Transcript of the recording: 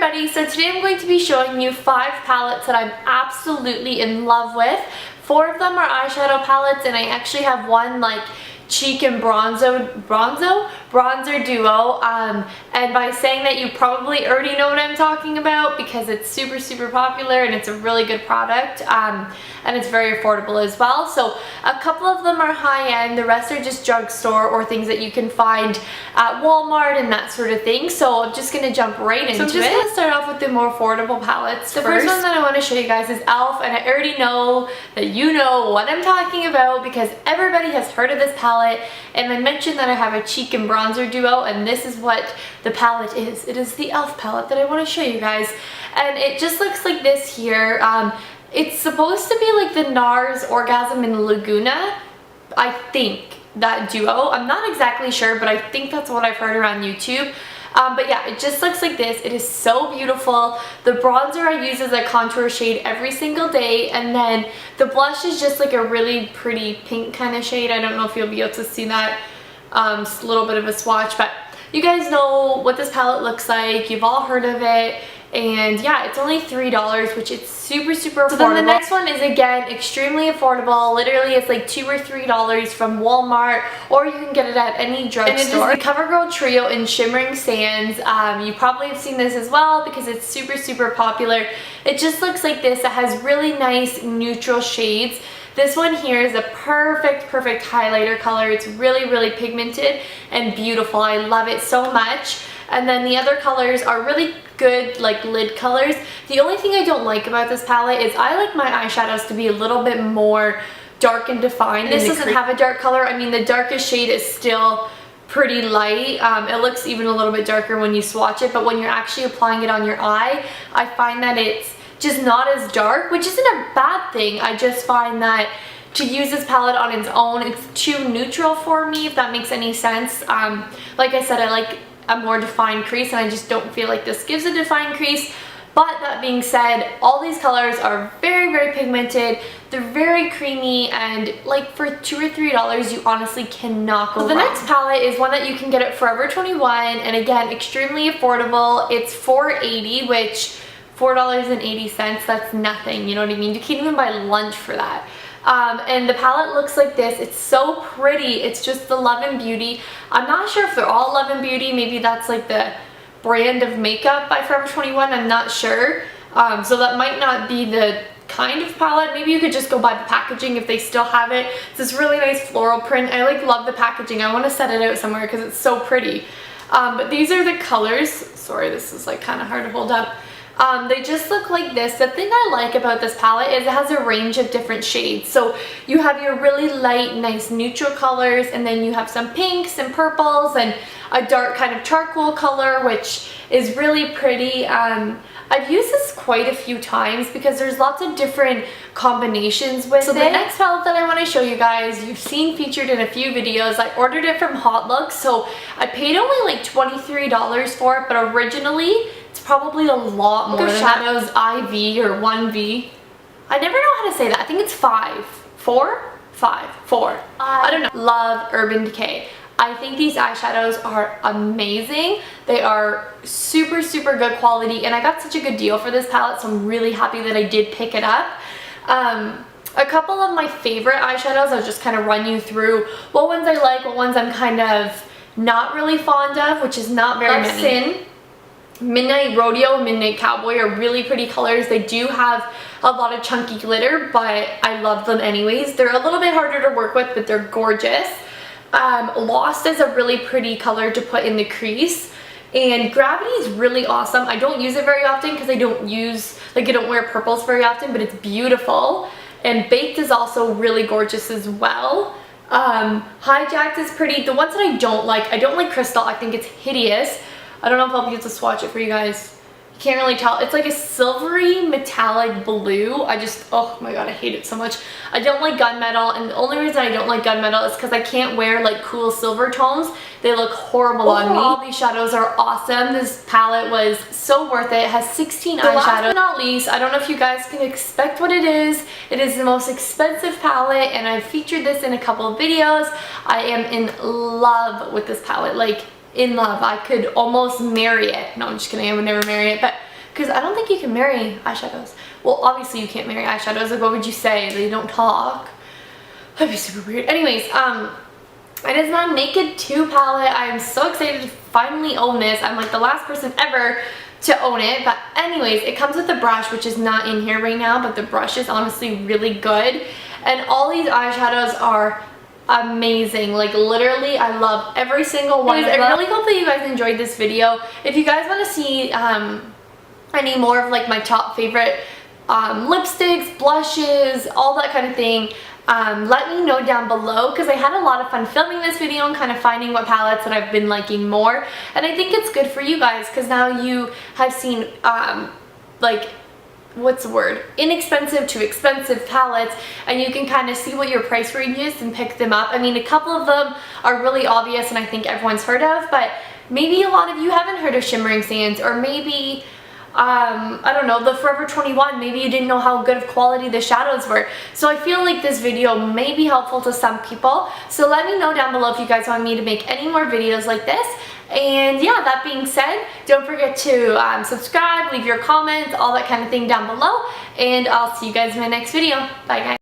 everybody, so today I'm going to be showing you 5 palettes that I'm absolutely in love with. 4 of them are eyeshadow palettes, and I actually have one like cheek and bronzer duo, and by saying that, you probably already know what I'm talking about because it's super popular and it's a really good product, and it's very affordable as well. So a couple of them are high-end, the rest are just drugstore or things that you can find at Walmart and that sort of thing. So I'm just gonna jump right into it. So I'm just gonna start off with the more affordable palettes. The first one that I want to show you guys is e.l.f. and I already know that you know what I'm talking about because everybody has heard of this palette, and I mentioned that I have a cheek and bronzer duo, and this is what the palette is. It is the e.l.f. palette that I want to show you guys, and it just looks like this here. It's supposed to be like the NARS Orgasm and Laguna, I think, that duo. I'm not exactly sure, but I think that's what I've heard around YouTube. But yeah, it just looks like this. It is so beautiful. The bronzer I use as a contour shade every single day, and then the blush is just like a really pretty pink kind of shade. I don't know if you'll be able to see that. Just a little bit of a swatch, but you guys know what this palette looks like. You've all heard of it. And yeah, it's only $3, which is super affordable. So then the next one is again extremely affordable. Literally it's like $2 or $3 from Walmart, or you can get it at any drugstore. And it is the CoverGirl Trio in Shimmering Sands. You probably have seen this as well because it's super popular. It just looks like this. It has really nice neutral shades. This one here is a perfect highlighter color. It's really pigmented and beautiful. I love it so much. And then the other colors are really good, like lid colors. The only thing I don't like about this palette is I like my eyeshadows to be a little bit more dark and defined. This doesn't have a dark color. I mean, the darkest shade is still pretty light. It looks even a little bit darker when you swatch it, but when you're actually applying it on your eye, I find that it's just not as dark, which isn't a bad thing. I just find that to use this palette on its own, it's too neutral for me, if that makes any sense. Like I said, I like a more defined crease, and I just don't feel like this gives a defined crease. But that being said, all these colors are very pigmented. They're very creamy, and like for $2 or $3, you honestly cannot go wrong. The next palette is one that you can get at Forever 21, and again, extremely affordable. It's $4.80, which $4.80, that's nothing, you know what I mean? You can't even buy lunch for that. And the palette looks like this. It's so pretty. It's just the Love and Beauty. I'm not sure if they're all Love and Beauty. Maybe that's like the brand of makeup by Forever 21. I'm not sure. So that might not be the kind of palette. Maybe you could just go buy the packaging if they still have it. It's this really nice floral print. I like love the packaging. I want to set it out somewhere because it's so pretty. But these are the colors. Sorry, this is like kind of hard to hold up. They just look like this. The thing I like about this palette is it has a range of different shades. So you have your really light, nice neutral colors, and then you have some pinks and purples and a dark kind of charcoal color, which is really pretty. I've used this quite a few times because there's lots of different combinations with it. So the next palette that I want to show you guys, you've seen featured in a few videos. I ordered it from hautelook, so I paid only like $23 for it, but originally it's probably a lot more than Shadows IV or 1V. I never know how to say that. I think it's 4. I don't know. Love Urban Decay. I think these eyeshadows are amazing. They are super good quality, and I got such a good deal for this palette, so I'm really happy that I did pick it up. A couple of my favorite eyeshadows, I'll just kind of run you through what ones I like, what ones I'm kind of not really fond of, which is not very many. Sin, Midnight Rodeo, Midnight Cowboy are really pretty colors. They do have a lot of chunky glitter, but I love them anyways. They're a little bit harder to work with, but they're gorgeous. Lost is a really pretty color to put in the crease, and Gravity is really awesome. I don't use it very often because I don't wear purples very often, but it's beautiful. And Baked is also really gorgeous as well. Hijacked is pretty. The ones that I don't like Crystal. I think it's hideous. I don't know if I'll be able to swatch it for you guys. You can't really tell. It's like a silvery metallic blue. Oh my god, I hate it so much. I don't like gunmetal, and the only reason I don't like gunmetal is because I can't wear like cool silver tones. They look horrible on me. All these shadows are awesome. This palette was so worth it. It has 16 eyeshadows. Last but not least, I don't know if you guys can expect what it is. It is the most expensive palette, and I've featured this in a couple of videos. I am in love with this palette. Like, in love. I could almost marry it. No, I'm just kidding. I would never marry it, but because I don't think you can marry eyeshadows. Well, obviously you can't marry eyeshadows. Like, what would you say? They don't talk. That'd be super weird. Anyways, it is my Naked 2 palette. I am so excited to finally own this. I'm like the last person ever to own it. But anyways, it comes with a brush, which is not in here right now, but the brush is honestly really good. And all these eyeshadows are amazing. Like, literally, I love every single one of them. I really hope that you guys enjoyed this video. If you guys want to see any more of like my top favorite lipsticks, blushes, all that kind of thing, let me know down below, because I had a lot of fun filming this video and kind of finding what palettes that I've been liking more. And I think it's good for you guys, because now you have seen like, what's the word, inexpensive to expensive palettes, and you can kind of see what your price range is and pick them up. I mean, a couple of them are really obvious and I think everyone's heard of, but maybe a lot of you haven't heard of Shimmering Sands, or maybe I don't know, the Forever 21, maybe you didn't know how good of quality the shadows were. So I feel like this video may be helpful to some people. So let me know down below if you guys want me to make any more videos like this. And yeah, that being said, don't forget to subscribe, leave your comments, all that kind of thing down below. And I'll see you guys in my next video. Bye guys.